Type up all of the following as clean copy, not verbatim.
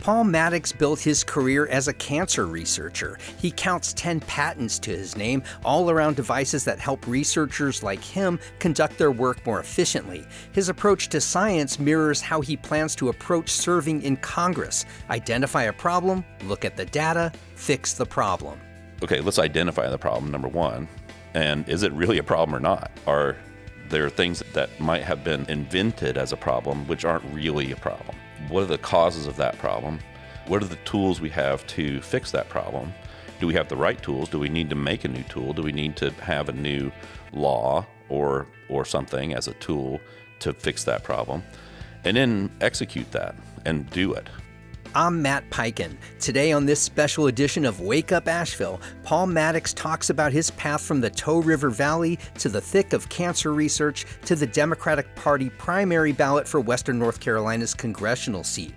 Paul Maddox built his career as a cancer researcher. He counts 10 patents to his name, all around devices that help researchers like him conduct their work more efficiently. His approach to science mirrors how he plans to approach serving in Congress. Identify a problem, look at the data, fix the problem. Okay, let's identify the problem, number one. And is it really a problem or not? Are there things that might have been invented as a problem which aren't really a problem? What are the causes of that problem? What are the tools we have to fix that problem? Do we have the right tools? Do we need to make a new tool? Do we need to have a new law or something as a tool to fix that problem? And then execute that and do it. I'm Matt Peiken. Today on this special edition of Wake Up Asheville, Paul Maddox talks about his path from the Tow River Valley to the thick of cancer research to the Democratic Party primary ballot for Western North Carolina's congressional seat.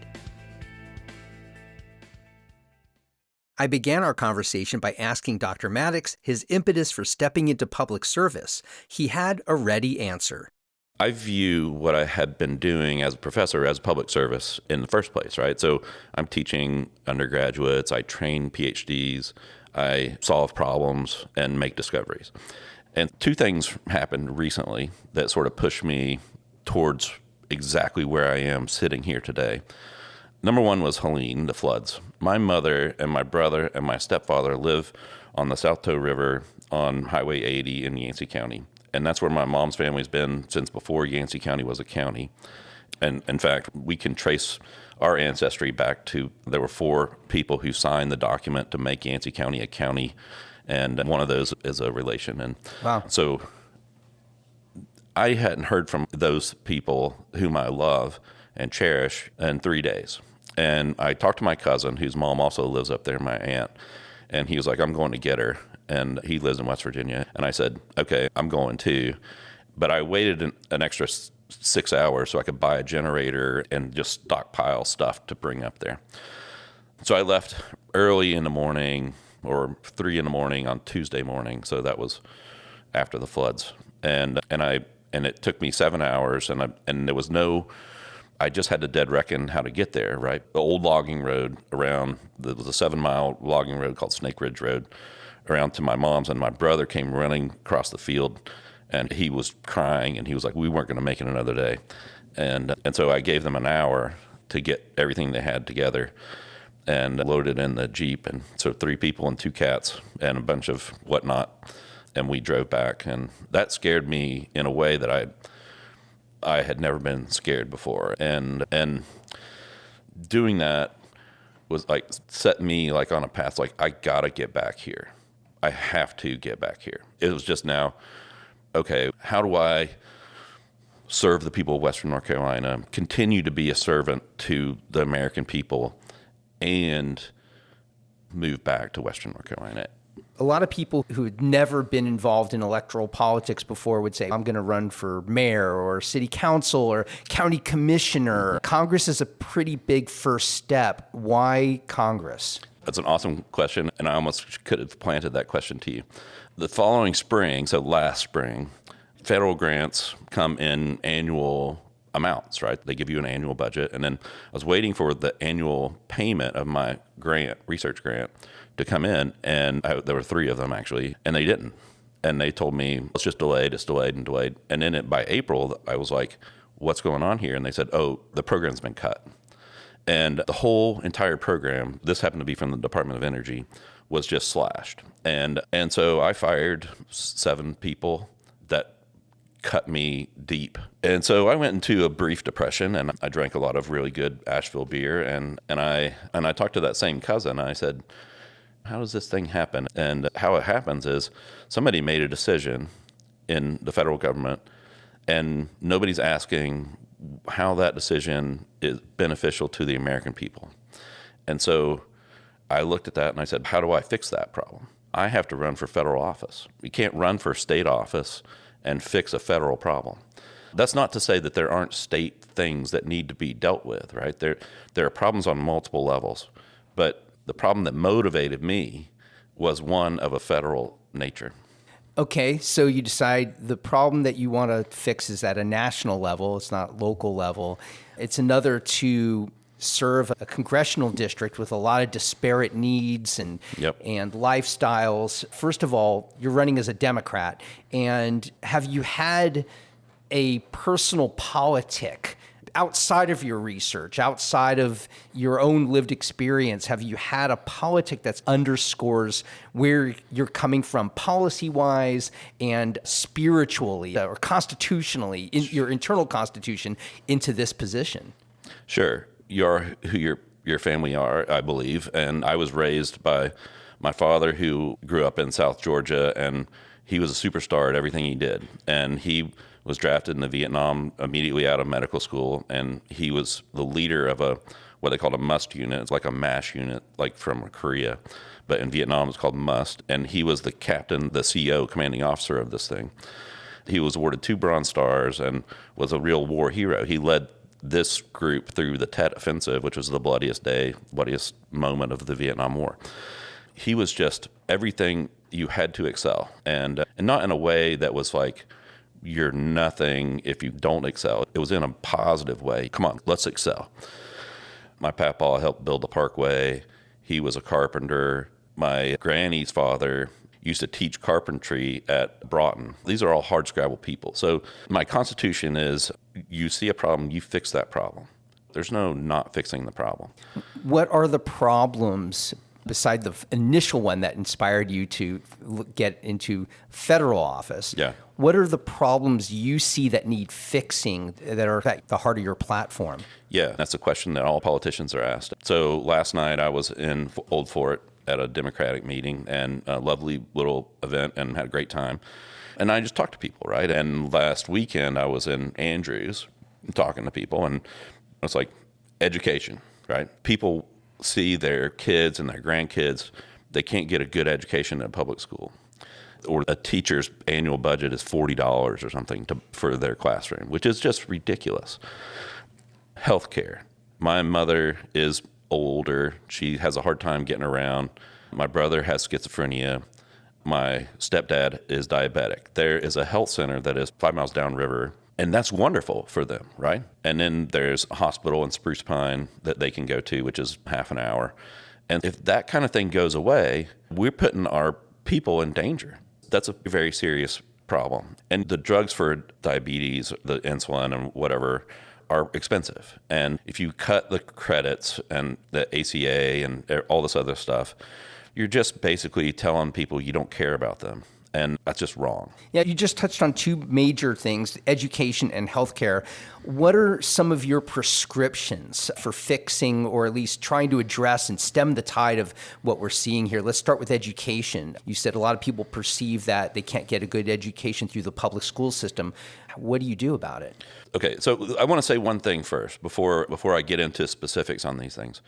I began our conversation by asking Dr. Maddox his impetus for stepping into public service. He had a ready answer. I view what I had been doing as a professor as public service in the first place, right? So I'm teaching undergraduates, I train PhDs, I solve problems and make discoveries. And two things happened recently that sort of pushed me towards exactly where I am sitting here today. Number one was Helene, the floods. My mother and my brother and my stepfather live on the South Tow River on Highway 80 in Yancey County. And that's where my mom's family's been since before Yancey County was a county. And in fact, we can trace our ancestry back to, there were 4 people who signed the document to make Yancey County a county. And one of those is a relation. And wow. So I hadn't heard from those people whom I love and cherish in 3 days. And I talked to my cousin, whose mom also lives up there, my aunt. And he was like, I'm going to get her. And he lives in West Virginia. And I said, okay, I'm going too. But I waited an extra 6 hours so I could buy a generator and just stockpile stuff to bring up there. So I left early in the morning, or 3 in the morning on Tuesday morning. So that was after the floods. And it took me 7 hours, and there was no, I just had to dead reckon how to get there, right? The old logging road there was a 7-mile logging road called Snake Ridge Road, around to my mom's, and my brother came running across the field, and he was crying, and he was like, we weren't going to make it another day. And so I gave them an hour to get everything they had together and loaded in the Jeep. And so 3 people and 2 cats and a bunch of whatnot, and we drove back. And that scared me in a way that I had never been scared before. And doing that was like set me like on a path, like I gotta get back here. I have to get back here. It was just now, okay, how do I serve the people of Western North Carolina, continue to be a servant to the American people, and move back to Western North Carolina? A lot of people who had never been involved in electoral politics before would say, I'm going to run for mayor or city council or county commissioner. Congress is a pretty big first step. Why Congress? That's an awesome question, and I almost could have planted that question to you. The following spring, so last spring, federal grants come in annual amounts, right? They give you an annual budget, and then I was waiting for the annual payment of my grant, research grant, to come in, and there were 3 of them actually, and they didn't. And they told me, it's just delayed, it's delayed and delayed. And then by April, I was like, what's going on here? And they said, oh, the program's been cut. And the whole entire program, this happened to be from the Department of Energy, was just slashed. And so I fired 7 people that cut me deep. And so I went into a brief depression, and I drank a lot of really good Asheville beer. And I talked to that same cousin, and I said, how does this thing happen? And how it happens is somebody made a decision in the federal government, and nobody's asking how that decision is beneficial to the American people. And so I looked at that and I said, how do I fix that problem? I have to run for federal office. You can't run for state office and fix a federal problem. That's not to say that there aren't state things that need to be dealt with, right? There are problems on multiple levels, but the problem that motivated me was one of a federal nature. Okay, so you decide the problem that you want to fix is at a national level. It's not local level. It's another to serve a congressional district with a lot of disparate needs and Yep. and lifestyles. First of all, you're running as a Democrat, and have you had a personal politic outside of your research, outside of your own lived experience? Have you had a politic that underscores where you're coming from policy-wise and spiritually or constitutionally, in your internal constitution, into this position? Sure. You're who your family are, I believe. And I was raised by my father, who grew up in South Georgia, and he was a superstar at everything he did. And he was drafted into Vietnam immediately out of medical school, and he was the leader of what they called a MUST unit. It's like a MASH unit, like from Korea, but in Vietnam it's called MUST. And he was the captain, the CO, commanding officer of this thing. He was awarded 2 Bronze Stars and was a real war hero. He led this group through the Tet Offensive, which was the bloodiest moment of the Vietnam War. He was just everything you had to excel, and not in a way that was like, you're nothing if you don't excel. It was in a positive way. Come on, let's excel. My papa helped build the parkway. He was a carpenter. My granny's father used to teach carpentry at Broughton. These are all hardscrabble people. So my constitution is, you see a problem, you fix that problem. There's no not fixing the problem. What are the problems beside the initial one that inspired you to get into federal office? Yeah. What are the problems you see that need fixing that are at the heart of your platform? Yeah, that's a question that all politicians are asked. So last night I was in Old Fort at a Democratic meeting, and a lovely little event, and had a great time. And I just talked to people, right? And last weekend I was in Andrews talking to people, and it's like education, right? People see their kids and their grandkids, they can't get a good education in a public school. Or a teacher's annual budget is $40 or something for their classroom, which is just ridiculous. Healthcare. My mother is older. She has a hard time getting around. My brother has schizophrenia. My stepdad is diabetic. There is a health center that is 5 miles downriver, and that's wonderful for them, right? And then there's a hospital in Spruce Pine that they can go to, which is half an hour. And if that kind of thing goes away, we're putting our people in danger. That's a very serious problem. And the drugs for diabetes, the insulin and whatever, are expensive. And if you cut the credits and the ACA and all this other stuff, you're just basically telling people you don't care about them. And that's just wrong. Yeah, you just touched on 2 major things, education and healthcare. What are some of your prescriptions for fixing, or at least trying to address and stem the tide of what we're seeing here? Let's start with education. You said a lot of people perceive that they can't get a good education through the public school system. What do you do about it? Okay, so I want to say one thing first before I get into specifics on these things.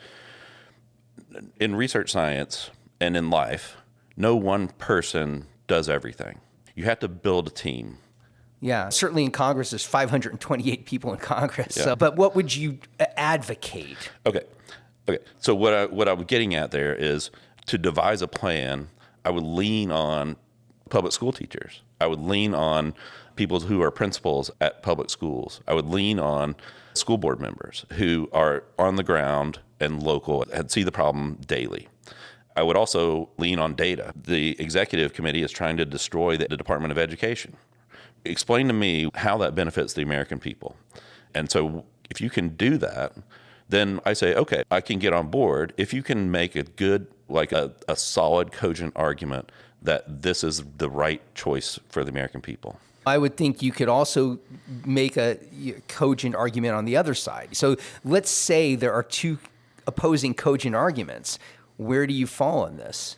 In research science and in life, no one person does everything. You have to build a team. Yeah, certainly in Congress, there's 528 people in Congress. Yeah. So, but what would you advocate? Okay. So what I'm getting at there is, to devise a plan, I would lean on public school teachers. I would lean on people who are principals at public schools. I would lean on school board members who are on the ground and local and see the problem daily. I would also lean on data. The executive committee is trying to destroy the Department of Education. Explain to me how that benefits the American people. And so if you can do that, then I say, okay, I can get on board if you can make a good, like a solid, cogent argument that this is the right choice for the American people. I would think you could also make a cogent argument on the other side. So let's say there are 2 opposing cogent arguments. Where do you fall on this?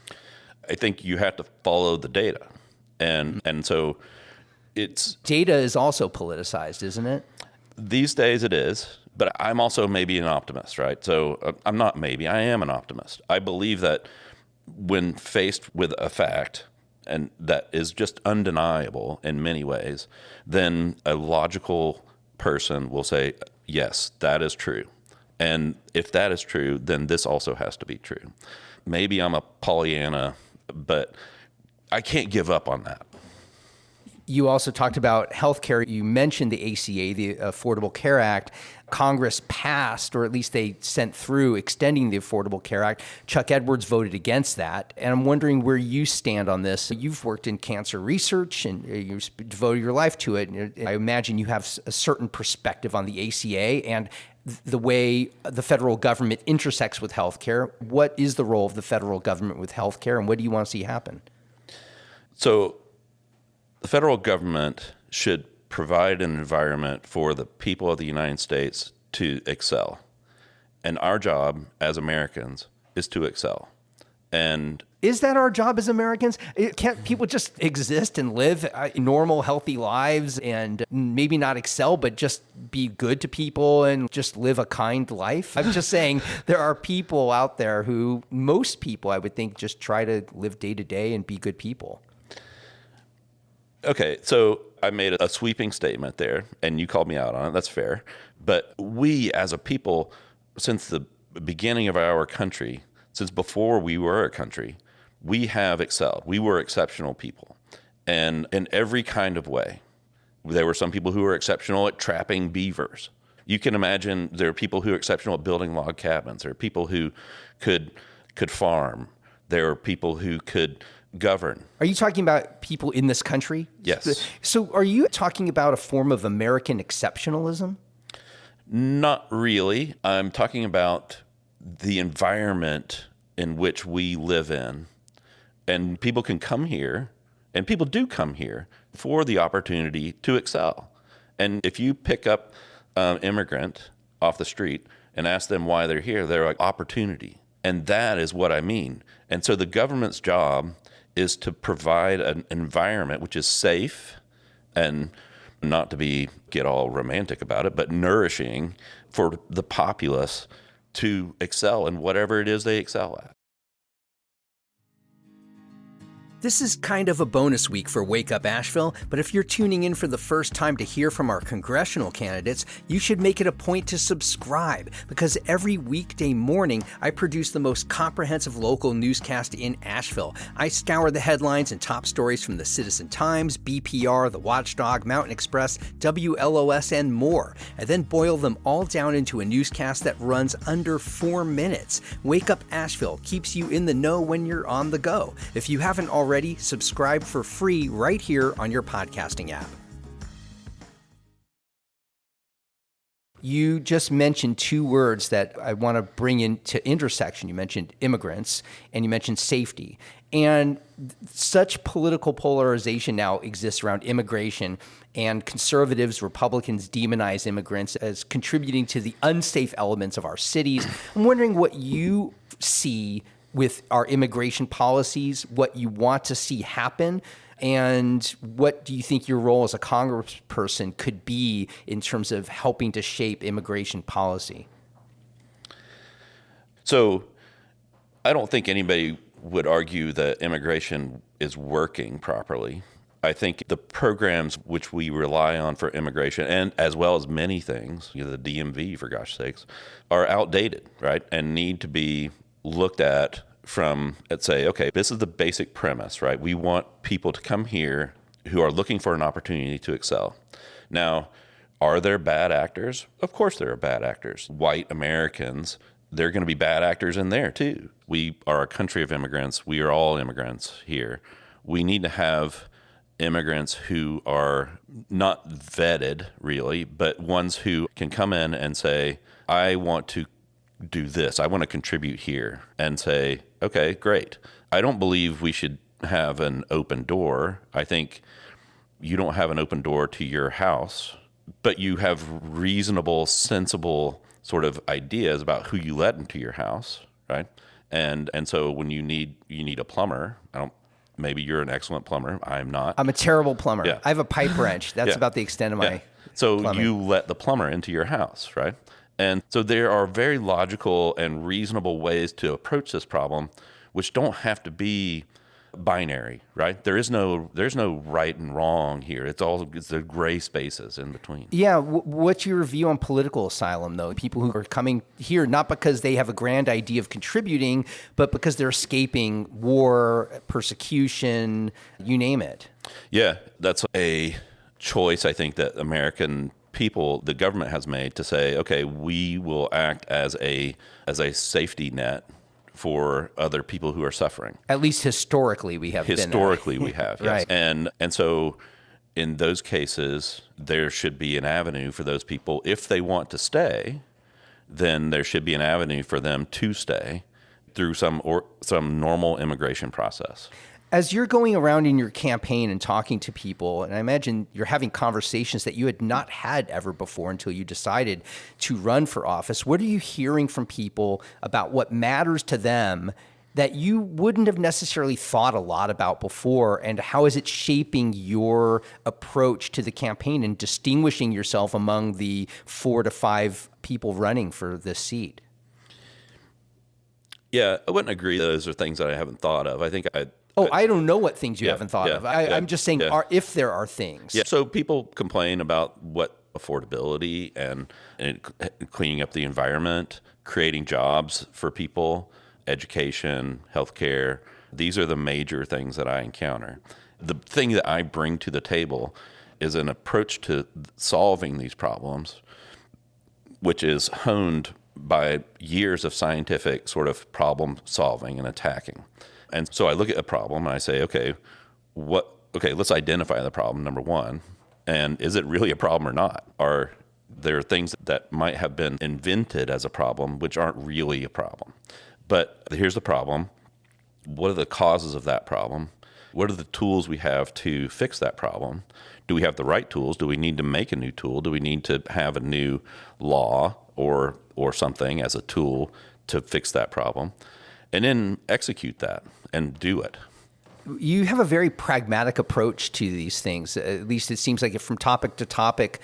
I think you have to follow the data. And so it's... Data is also politicized, isn't it? These days it is, but I'm also maybe an optimist, right? So I'm not maybe, I am an optimist. I believe that when faced with a fact, and that is just undeniable in many ways, then a logical person will say, yes, that is true. And if that is true, then this also has to be true. Maybe I'm a Pollyanna, but I can't give up on that. You also talked about healthcare. You mentioned the ACA, the Affordable Care Act. Congress passed, or at least they sent through, extending the Affordable Care Act. Chuck Edwards voted against that. And I'm wondering where you stand on this. You've worked in cancer research and you've devoted your life to it. And I imagine you have a certain perspective on the ACA and the way the federal government intersects with healthcare. What is the role of the federal government with healthcare, and what do you want to see happen? So the federal government should provide an environment for the people of the United States to excel. And our job as Americans is to excel. And is that our job as Americans? Can't people just exist and live normal, healthy lives and maybe not excel, but just be good to people and just live a kind life? I'm just saying there are people out there who, most people, I would think, just try to live day to day and be good people. Okay, so I made a sweeping statement there, and you called me out on it. That's fair. But we as a people, since the beginning of our country, since before we were a country, we have excelled. We were exceptional people, and in every kind of way. There were some people who were exceptional at trapping beavers. You can imagine there are people who are exceptional at building log cabins. There are people who could farm. There are people who could govern. Are you talking about people in this country? Yes. So are you talking about a form of American exceptionalism? Not really. I'm talking about the environment in which we live in. And people can come here, and people do come here for the opportunity to excel. And if you pick up an immigrant off the street and ask them why they're here, they're like, opportunity. And that is what I mean. And so the government's job is to provide an environment which is safe and, not to get all romantic about it, but nourishing for the populace to excel in whatever it is they excel at. This is kind of a bonus week for Wake Up Asheville, but if you're tuning in for the first time to hear from our congressional candidates, you should make it a point to subscribe, because every weekday morning I produce the most comprehensive local newscast in Asheville. I scour the headlines and top stories from the Citizen Times, BPR, The Watchdog, Mountain Express, WLOS, and more, and then boil them all down into a newscast that runs under 4 minutes. Wake Up Asheville keeps you in the know when you're on the go. If you haven't already, subscribe for free right here on your podcasting app. You just mentioned 2 words that I want to bring into intersection. You mentioned immigrants and you mentioned safety. And such political polarization now exists around immigration, and conservatives, Republicans demonize immigrants as contributing to the unsafe elements of our cities. I'm wondering what you see with our immigration policies, what you want to see happen, and what do you think your role as a congressperson could be in terms of helping to shape immigration policy? So I don't think anybody would argue that immigration is working properly. I think the programs which we rely on for immigration, and as well as many things, the DMV, for gosh sakes, are outdated, right? And need to be looked at from, let's say, okay, this is the basic premise, right? We want people to come here who are looking for an opportunity to excel. Now, are there bad actors? Of course there are bad actors. White Americans, there are going to be bad actors in there too. We are a country of immigrants. We are all immigrants here. We need to have immigrants who are not vetted really, but ones who can come in and say, I want to do this. I want to contribute here, and say, okay, great. I don't believe we should have an open door. I think you don't have an open door to your house, but you have reasonable, sensible sort of ideas about who you let into your house, right? And so when you need a plumber, maybe you're an excellent plumber. I'm not. I'm a terrible plumber. Yeah. I have a pipe wrench. That's about the extent of my So plumbing. you let the plumber into your house, right? And so there are very logical and reasonable ways to approach this problem, which don't have to be binary, right? There's no right and wrong here. It's the gray spaces in between. Yeah. What's your view on political asylum, though? People who are coming here not because they have a grand idea of contributing, but because they're escaping war, persecution, you name it. Yeah, that's a choice I think that American people, the government has made to say, okay, we will act as a safety net for other people who are suffering. At least historically, we have Historically, been we have, right. yes. And so in those cases, there should be an avenue for those people. If they want to stay, then there should be an avenue for them to stay through some normal immigration process. As you're going around in your campaign and talking to people, and I imagine you're having conversations that you had not had ever before until you decided to run for office, what are you hearing from people about what matters to them that you wouldn't have necessarily thought a lot about before, and how is it shaping your approach to the campaign and distinguishing yourself among the 4 to 5 people running for this seat? Yeah, I wouldn't agree those are things that I haven't thought of. I think I don't know what things you Yeah, haven't thought yeah, of. yeah, I'm just saying, yeah. if there are things. Yeah. So people complain about what affordability and cleaning up the environment, creating jobs for people, education, healthcare. These are the major things that I encounter. The thing that I bring to the table is an approach to solving these problems, which is honed by years of scientific sort of problem solving and attacking. And so I look at a problem and I say, okay, let's identify the problem, number one. And is it really a problem or not? Are there things that might have been invented as a problem which aren't really a problem? But here's the problem. What are the causes of that problem? What are the tools we have to fix that problem? Do we have the right tools? Do we need to make a new tool? Do we need to have a new law or something as a tool to fix that problem? And then execute that and do it. You have a very pragmatic approach to these things. At least it seems like from topic to topic,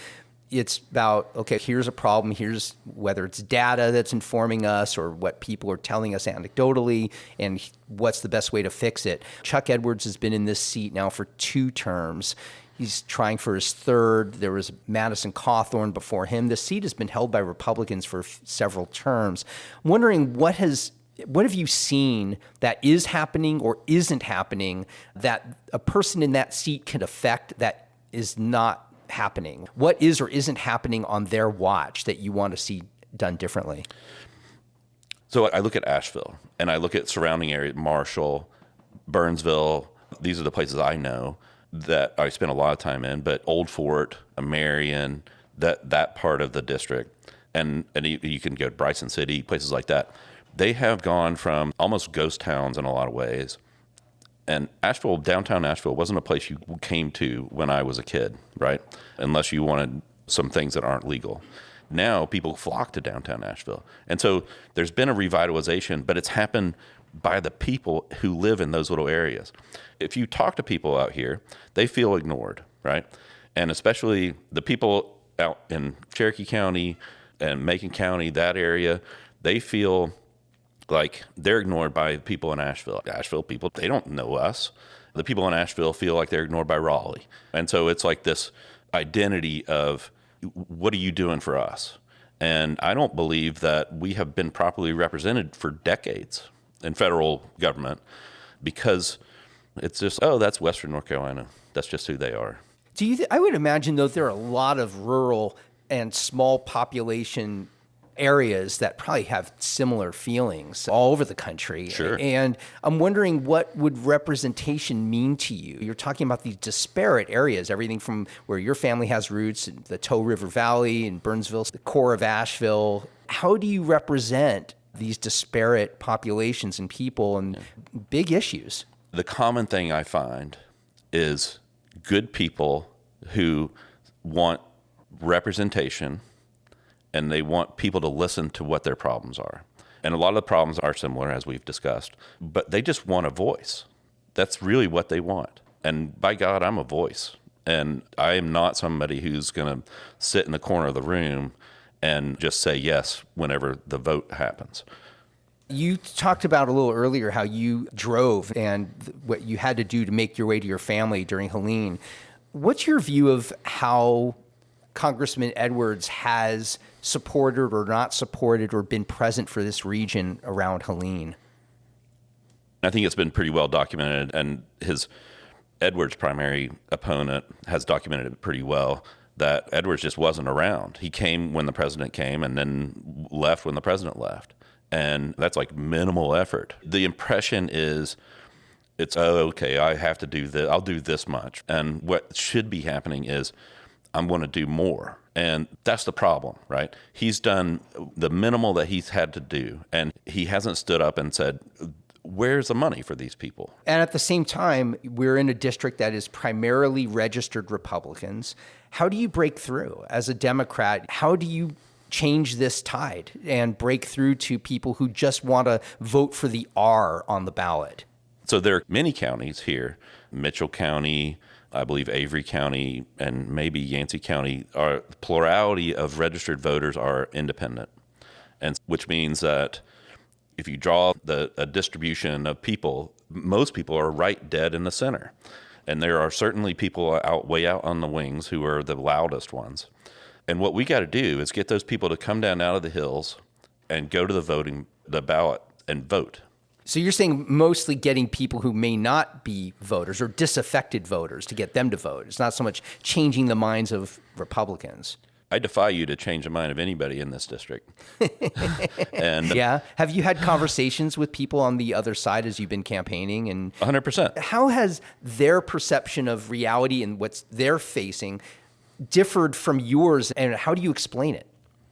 it's about, okay, here's a problem. Here's whether it's data that's informing us or what people are telling us anecdotally, and what's the best way to fix it. Chuck Edwards has been in this seat now for 2 terms. He's trying for his 3rd. There was Madison Cawthorn before him. The seat has been held by Republicans for several terms. I'm wondering what have you seen that is happening or isn't happening that a person in that seat can affect that is not happening? What is or isn't happening on their watch that you want to see done differently? So I look at Asheville and I look at surrounding areas, Marshall, Burnsville. These are the places I know that I spend a lot of time in, but Old Fort, Marion, that part of the district, and you can go to Bryson City, places like that. They have gone from almost ghost towns in a lot of ways. And Asheville, downtown Asheville, wasn't a place you came to when I was a kid, right? Unless you wanted some things that aren't legal. Now people flock to downtown Asheville. And so there's been a revitalization, but it's happened by the people who live in those little areas. If you talk to people out here, they feel ignored, right? And especially the people out in Cherokee County and Macon County, that area, they feel like they're ignored by people in Asheville. Asheville people, they don't know us. The people in Asheville feel like they're ignored by Raleigh. And so it's like this identity of, what are you doing for us? And I don't believe that we have been properly represented for decades in federal government, because it's just, oh, that's Western North Carolina. That's just who they are. I would imagine, though, there are a lot of rural and small population areas that probably have similar feelings all over the country. Sure. And I'm wondering, what would representation mean to you? You're talking about these disparate areas, everything from where your family has roots, in the Tow River Valley and Burnsville, the core of Asheville. How do you represent these disparate populations and people and big issues? The common thing I find is good people who want representation, and they want people to listen to what their problems are. And a lot of the problems are similar, as we've discussed, but they just want a voice. That's really what they want. And by God, I'm a voice. And I am not somebody who's going to sit in the corner of the room and just say yes whenever the vote happens. You talked about a little earlier how you drove and what you had to do to make your way to your family during Helene. What's your view of how Congressman Edwards has supported or not supported or been present for this region around Helene? I think it's been pretty well documented, and his Edwards' primary opponent has documented it pretty well, that Edwards just wasn't around. He came when the president came and then left when the president left. And that's like minimal effort. The impression is it's, oh, okay, I have to do this. I'll do this much. And what should be happening is I'm going to do more. And that's the problem, right? He's done the minimal that he's had to do. And he hasn't stood up and said, where's the money for these people? And at the same time, we're in a district that is primarily registered Republicans. How do you break through as a Democrat? How do you change this tide and break through to people who just want to vote for the R on the ballot? So there are many counties here, Mitchell County, I believe Avery County, and maybe Yancey County, the plurality of registered voters are independent. And which means that if you draw a distribution of people, most people are right dead in the center. And there are certainly people way out on the wings who are the loudest ones. And what we got to do is get those people to come down out of the hills and go to the ballot and vote. So you're saying mostly getting people who may not be voters or disaffected voters to get them to vote. It's not so much changing the minds of Republicans. I defy you to change the mind of anybody in this district. And yeah. Have you had conversations with people on the other side as you've been campaigning? And 100%. How has their perception of reality and what they're facing differed from yours, and how do you explain it,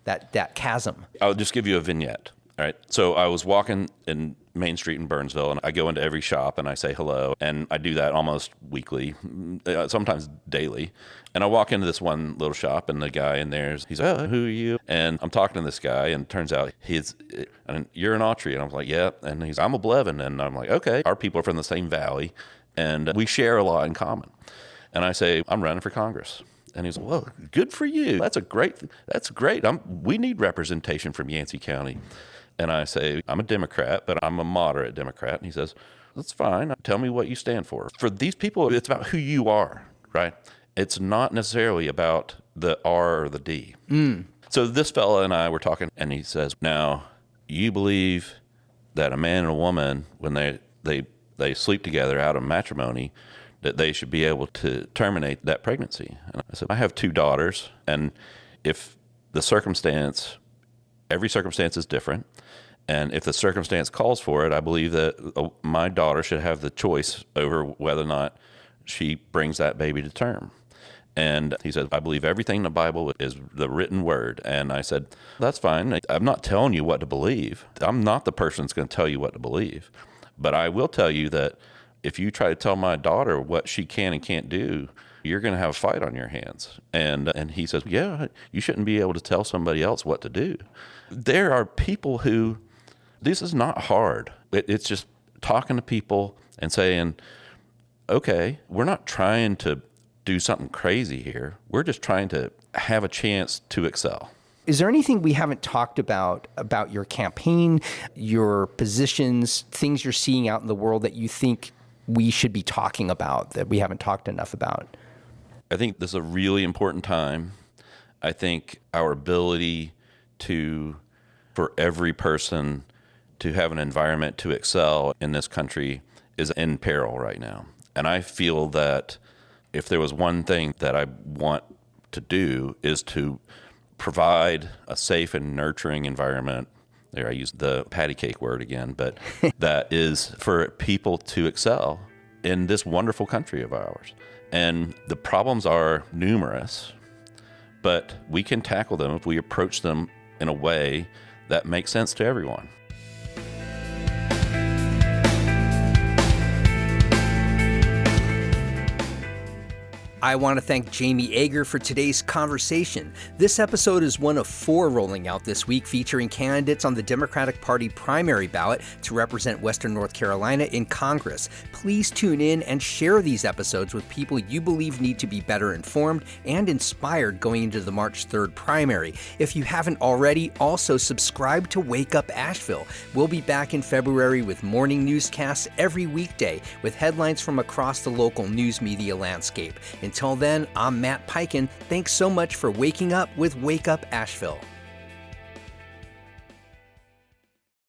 that chasm? I'll just give you a vignette. All right. So I was walking in Main Street in Burnsville, and I go into every shop and I say hello, and I do that almost weekly, sometimes daily. And I walk into this one little shop, and the guy in there, he's, oh, who are you? And I'm talking to this guy, and it turns out you're an Autry. And I was like, yeah. And he's, I'm a Blevin. And I'm like, okay, our people are from the same valley, and we share a lot in common. And I say, I'm running for Congress. And he's like, well, good for you. That's great. We need representation from Yancey County. And I say, I'm a Democrat, but I'm a moderate Democrat. And he says, that's fine. Tell me what you stand for. For these people, it's about who you are, right? It's not necessarily about the R or the D. So this fella and I were talking, and he says, now, you believe that a man and a woman, when they sleep together out of matrimony, that they should be able to terminate that pregnancy. And I said, I have 2 daughters, and if every circumstance is different, and if the circumstance calls for it, I believe that my daughter should have the choice over whether or not she brings that baby to term. And he said, I believe everything in the Bible is the written word. And I said, that's fine. I'm not telling you what to believe. I'm not the person that's going to tell you what to believe. But I will tell you that if you try to tell my daughter what she can and can't do, you're going to have a fight on your hands. And he says, yeah, you shouldn't be able to tell somebody else what to do. There are people who, this is not hard. It's just talking to people and saying, okay, we're not trying to do something crazy here. We're just trying to have a chance to excel. Is there anything we haven't talked about your campaign, your positions, things you're seeing out in the world that you think we should be talking about that we haven't talked enough about? I think this is a really important time. I think our ability for every person to have an environment to excel in this country is in peril right now. And I feel that if there was one thing that I want to do is to provide a safe and nurturing environment. There, I used the patty cake word again, but that is for people to excel in this wonderful country of ours. And the problems are numerous, but we can tackle them if we approach them in a way that makes sense to everyone. I want to thank Jamie Yeager for today's conversation. This episode is one of 4 rolling out this week, featuring candidates on the Democratic Party primary ballot to represent Western North Carolina in Congress. Please tune in and share these episodes with people you believe need to be better informed and inspired going into the March 3rd primary. If you haven't already, also subscribe to Wake Up Asheville. We'll be back in February with morning newscasts every weekday with headlines from across the local news media landscape. Until then, I'm Matt Peiken. Thanks so much for waking up with Wake Up Asheville.